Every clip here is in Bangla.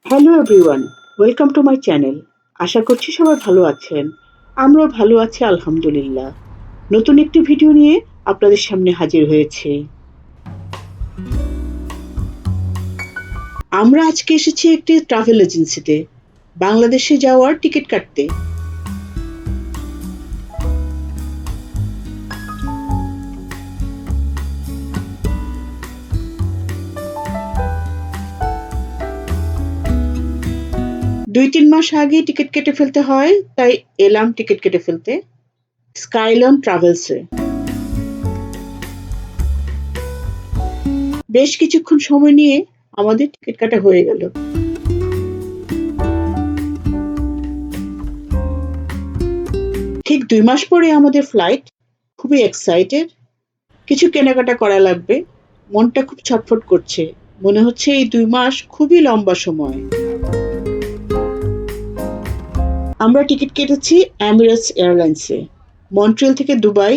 Hello everyone, welcome to my channel. আশা করছি সবাই ভালো আছেন। আমরাও ভালো আছি আলহামদুলিল্লাহ। নতুন একটি ভিডিও নিয়ে আপনাদের সামনে হাজির হয়েছি। আমরা আজকে এসেছি একটি ট্রাভেল এজেন্সিতে বাংলাদেশে যাওয়ার টিকিট কাটতে। দুই তিন মাস আগে টিকিট কেটে ফেলতে হয়, তাই এলাম টিকিট কেটে ফেলতে স্কাইলন ট্রাভেলসে। বেশ কিছুক্ষণ সময় নিয়ে আমাদের টিকিট কাটা হয়ে গেল। ঠিক ২ মাস পরে আমাদের ফ্লাইট। খুবই এক্সাইটেড। কিছু কেনাকাটা করা লাগবে। মনটা খুব ছটফট করছে। মনে হচ্ছে এই ২ মাস খুবই লম্বা সময়। আমরা টিকিট কেটেছি এমিরেটস এয়ারলাইন্সে। মন্ট্রিয়াল থেকে দুবাই,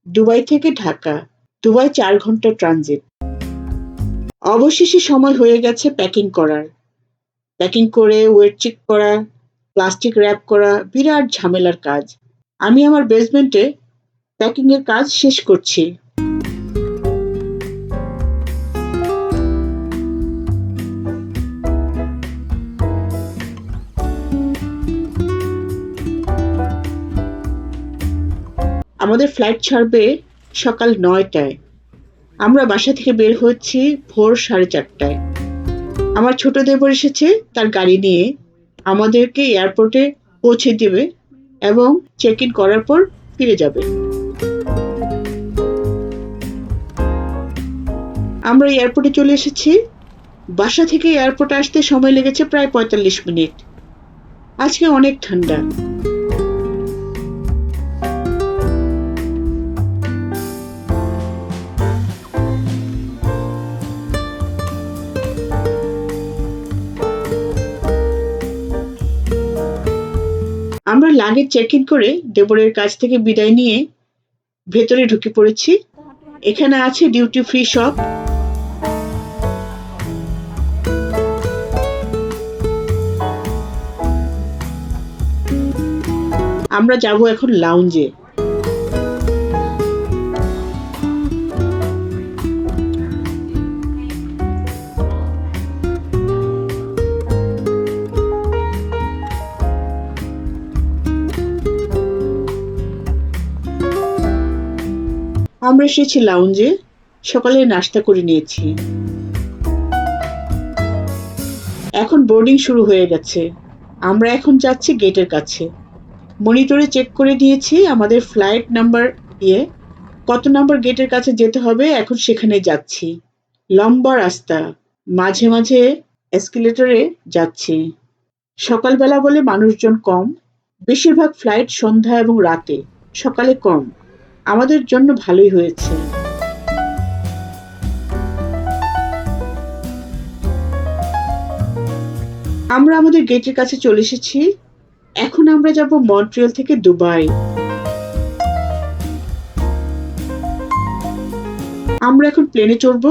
দুবাই থেকে ঢাকা। দুবাই ৪ ঘন্টা ট্রানজিট। অবশেষে সময় হয়ে গেছে প্যাকিং করার। প্যাকিং করে ওয়েট চেক করা, প্লাস্টিক র‍্যাপ করা বিরাট ঝামেলার কাজ। আমি আমার বেসমেন্টে প্যাকিং এর কাজ শেষ করছি। আমাদের ফ্লাইট ছাড়বে সকাল ৯টায়। আমরা বাসা থেকে বের হচ্ছি ভোর ৪:৩০টায়। আমার ছোট দেবর এসেছে তার গাড়ি নিয়ে আমাদেরকে এয়ারপোর্টে পৌঁছে দেবে এবং চেক ইন করার পর ফিরে যাবে। আমরা এয়ারপোর্টে চলে এসেছি। বাসা থেকে এয়ারপোর্টে আসতে সময় লেগেছে প্রায় ৪৫ মিনিট। আজকে অনেক ঠান্ডা। আমরা লাগেজ চেক ইন করে দেবরের কাছ থেকে বিদায় নিয়ে ভেতরে ঢুকে পড়েছি। এখানে আছে ডিউটি ফ্রি শপ। আমরা যাব এখন লাউঞ্জে। আমরা এসেছি লাউঞ্জে। সকালে নাস্তা করে নিয়েছি। এখন বোর্ডিং শুরু হয়ে গেছে। আমরা এখন যাচ্ছি গেটের কাছে। মনিটরে চেক করে নিয়েছি আমাদের ফ্লাইট নাম্বার দিয়ে কত নম্বর গেটের কাছে যেতে হবে। এখন সেখানে যাচ্ছি। লম্বা রাস্তা, মাঝে মাঝে এসকেলেটরে যাচ্ছি। সকালবেলা বলে মানুষজন কম। বেশিরভাগ ফ্লাইট সন্ধ্যা এবং রাতে, সকালে কম। আমাদের জন্য ভালোই হয়েছে। আমরা আমাদের গেটের কাছে চলে এসেছি। এখন আমরা যাব মন্ট্রিয়াল থেকে দুবাই। আমরা এখন প্লেনে চড়ব।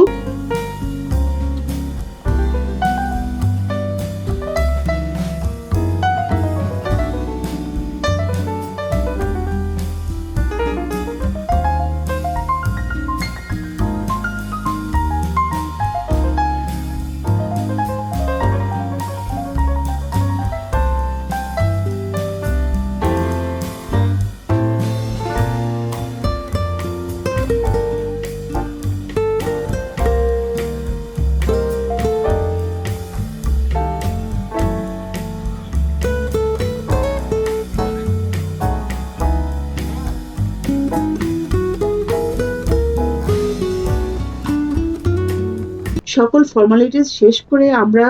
সকল ফর্মালিটিস শেষ করে আমরা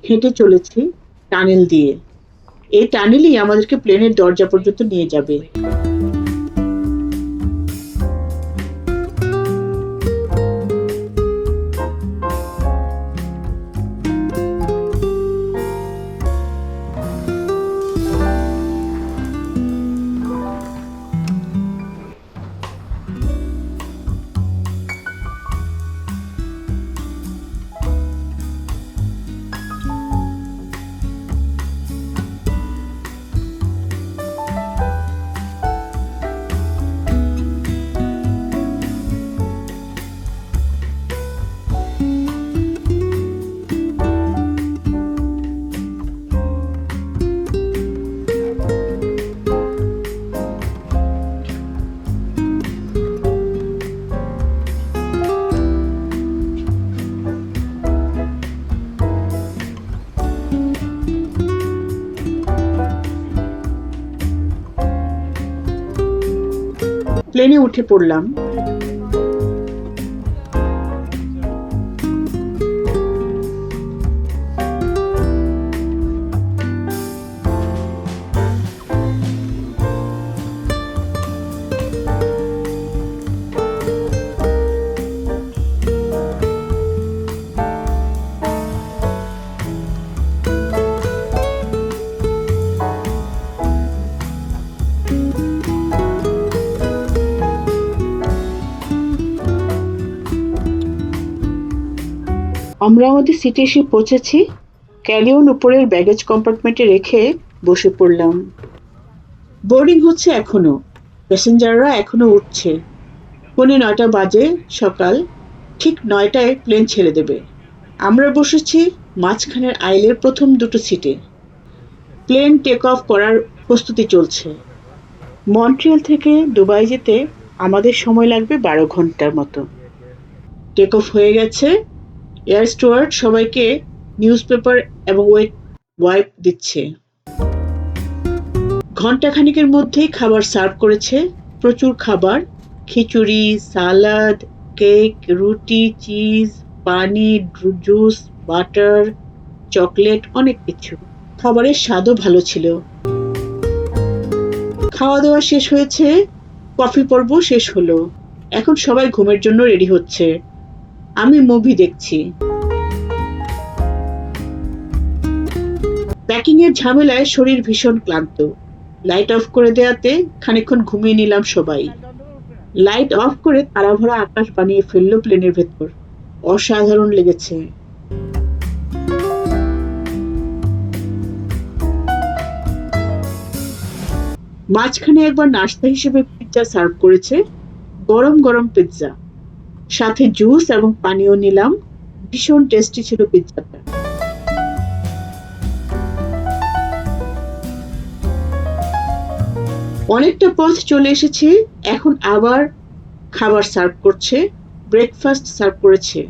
হেঁটে চলেছি টানেল দিয়ে। এই টানেলই আমাদেরকে প্লেনের দরজা পর্যন্ত নিয়ে যাবে। প্লেনে উঠে পড়লাম। আমরা আমাদের সিটে এসে পৌঁছেছি। ক্যারিয়ন উপরের ব্যাগেজ কম্পার্টমেন্টে রেখে বসে পড়লাম। বোর্ডিং হচ্ছে এখনো, প্যাসেঞ্জাররা এখনো উঠছে। পৌনে ৯টা বাজে সকাল, ঠিক ৯টায় প্লেন ছেড়ে দেবে। আমরা বসেছি মাঝখানের আইলের প্রথম দুটো সিটে। প্লেন টেক অফ করার প্রস্তুতি চলছে। মন্ট্রিয়াল থেকে দুবাই যেতে আমাদের সময় লাগবে ১২ ঘন্টার মতো। টেক অফ হয়ে গেছে। এয়ার স্টুয়ার্ড সবাইকে নিউজ পেপার এবং ওয়াইপ দিচ্ছে। ঘন্টাখানেকের মধ্যেই খাবার সার্ভ করেছে। প্রচুর খাবার, খিচুড়ি, সালাদ, কেক, রুটি, চিজ, পানি, জুস, বাটার, চকলেট, অনেক কিছু। খাবারের স্বাদও ভালো ছিল। খাওয়া দাওয়া শেষ হয়েছে, কফি পর্ব শেষ হলো। এখন সবাই ঘুমের জন্য রেডি হচ্ছে। আমি মুভি দেখছি। প্যাকিং এর ঝামেলায় শরীর ভীষণ ক্লান্ত। লাইট অফ করে দেয়াতে খানিকক্ষণ ঘুমিয়ে নিলাম সবাই। লাইট অফ করে তারাভরা আকাশ বানিয়ে ফেললো প্লেনের ভেতর। অসাধারণ লেগেছে। মাঝখানে একবার নাস্তা হিসেবে পিৎজা সার্ভ করেছে। গরম গরম পিৎজা, সাথে জুস এবং পানীয় নিলাম। ভীষণ টেস্টি ছিল পিৎজাটা। অনেকটা পথ চলে এসেছি। এখন আবার খাবার সার্ভ করছে। ব্রেকফাস্ট সার্ভ করেছে।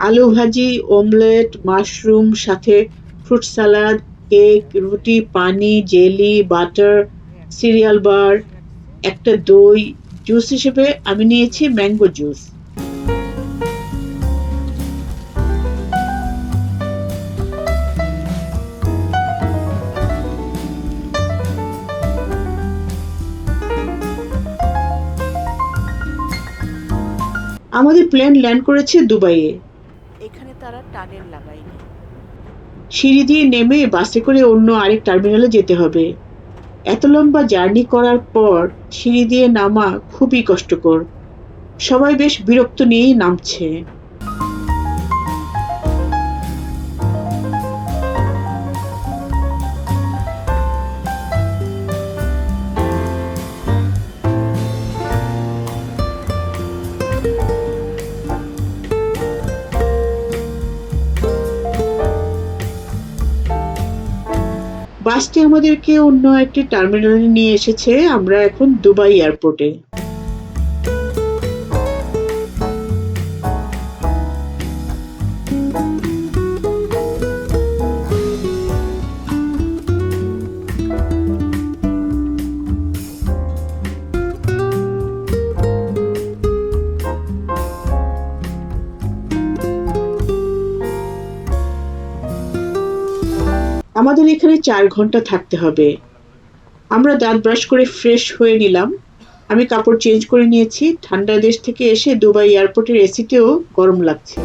আলু ভাজি, অমলেট, মাশরুম, সাথে ফ্রুট সালাদ, কেক, রুটি, পানি, জেলি, বাটার, সিরিয়াল বার, একটা দই। জুস হিসেবে আমি নিয়েছি ম্যাঙ্গো জুস। আমাদের প্লেন ল্যান্ড করেছে দুবাইয়ে। এখানে তারা টানেল লাগায়নি। সিঁড়ি দিয়ে নেমে বাসে করে অন্য আরেক টার্মিনালে যেতে হবে। এত লম্বা জার্নি করার পর সিঁড়ি দিয়ে নামা খুবই কষ্টকর। সবাই বেশ বিরক্ত নিয়েই নামছে। বাসটি আমাদেরকে অন্য একটি টার্মিনালে নিয়ে এসেছে। আমরা এখন দুবাই এয়ারপোর্টে। আমাদের এখানে 4 ঘন্টা থাকতে হবে। আমরা দাঁত ব্রাশ করে ফ্রেশ হয়ে নিলাম। আমি কাপড় চেঞ্জ করে নিয়েছি। ঠান্ডা দেশ থেকে এসে দুবাই এয়ারপোর্টের এসিতেও গরম লাগছে।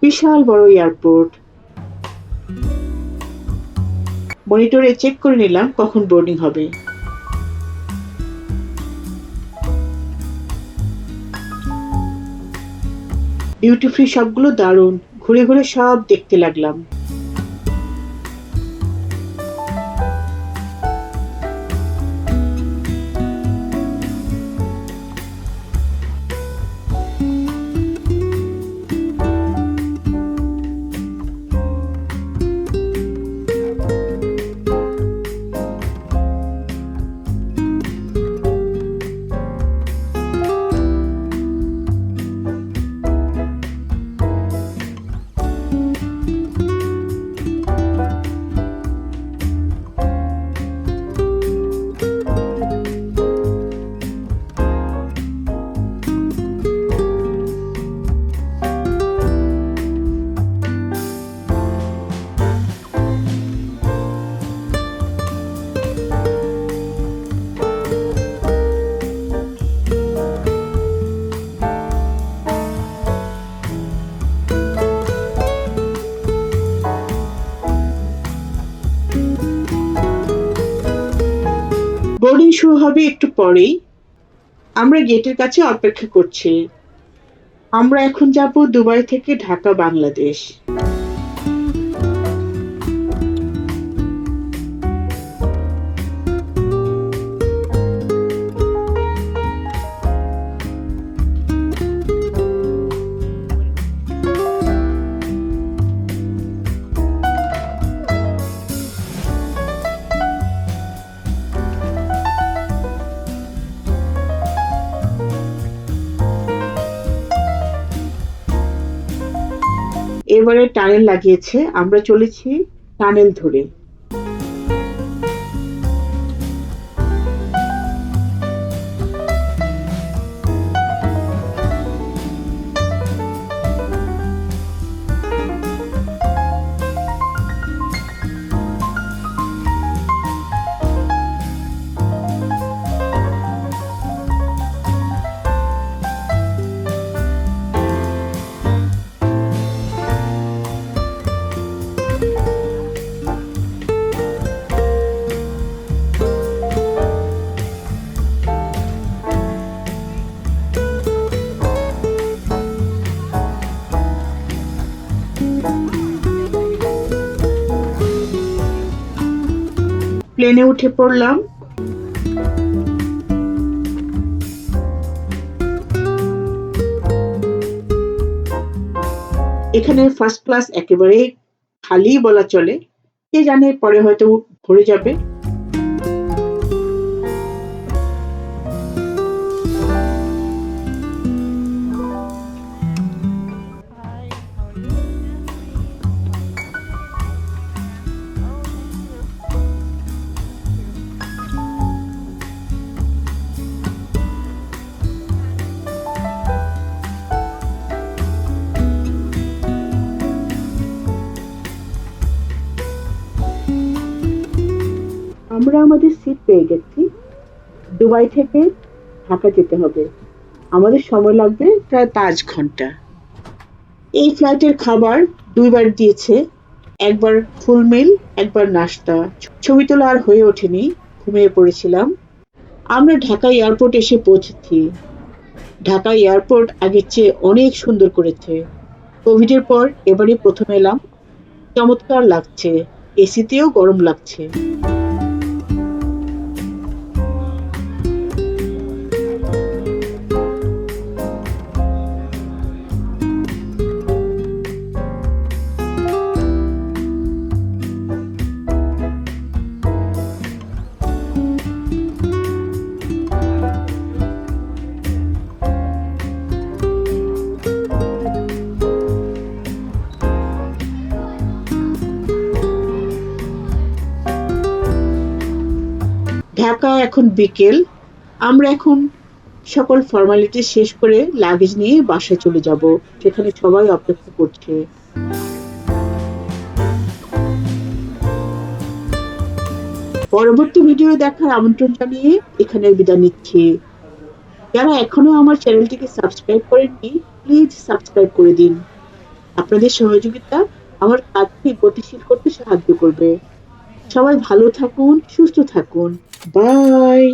বিশাল বড় এয়ারপোর্ট। মনিটরে চেক করে নিলাম কখন বোর্ডিং হবে। ডিউটি ফ্রি সবগুলো দারুণ। ঘুরে ঘুরে সব দেখতে লাগলাম। হবে একটু পরেই। আমরা গেটের কাছে অপেক্ষা করছি। আমরা এখন যাব দুবাই থেকে ঢাকা, বাংলাদেশ। এবারে টানেল লাগিয়েছে, আমরা চলেছি টানেল ধরে। প্লেনে উঠে পড়লাম। এখানে ফার্স্ট ক্লাস একেবারে খালি বলা চলে, কে জানে পরে হয়তো ভরে যাবে। আমরা আমাদের সিট পেয়ে গেছি। দুবাই থেকে ঢাকা যেতে হবে, আমাদের সময় লাগবে প্রায় 5 ঘন্টা। এই ফ্লাইটের খাবার দুইবার দিয়েছে, একবার ফুল মিল, একবার নাস্তা। ছবি তোলা আর হয়ে ওঠেনি, ঘুমিয়ে পড়েছিলাম। আমরা ঢাকা এয়ারপোর্ট এসে পৌঁছেছি। ঢাকা এয়ারপোর্ট আগের চেয়ে অনেক সুন্দর করেছে। কোভিডের পর এবারই প্রথম এলাম, চমৎকার লাগছে, এসিতেও গরম লাগছে। ঢাকা এখন বিকেল। আমরা এখন সকল ফর্মালিটি শেষ করে লাগেজ নিয়ে বাসায় চলে যাব, সেখানে সবাই অপেক্ষা করছে। পরবর্তী ভিডিও দেখার আমন্ত্রণ জানিয়ে এখানে বিদায় নিচ্ছি। যারা এখনো আমার চ্যানেলটিকে সাবস্ক্রাইব করেননি, প্লিজ সাবস্ক্রাইব করে দিন। আপনাদের সহযোগিতা আমার কাজকে গতিশীল করতে সাহায্য করবে। সবাই ভালো থাকুন, সুস্থ থাকুন। বাই।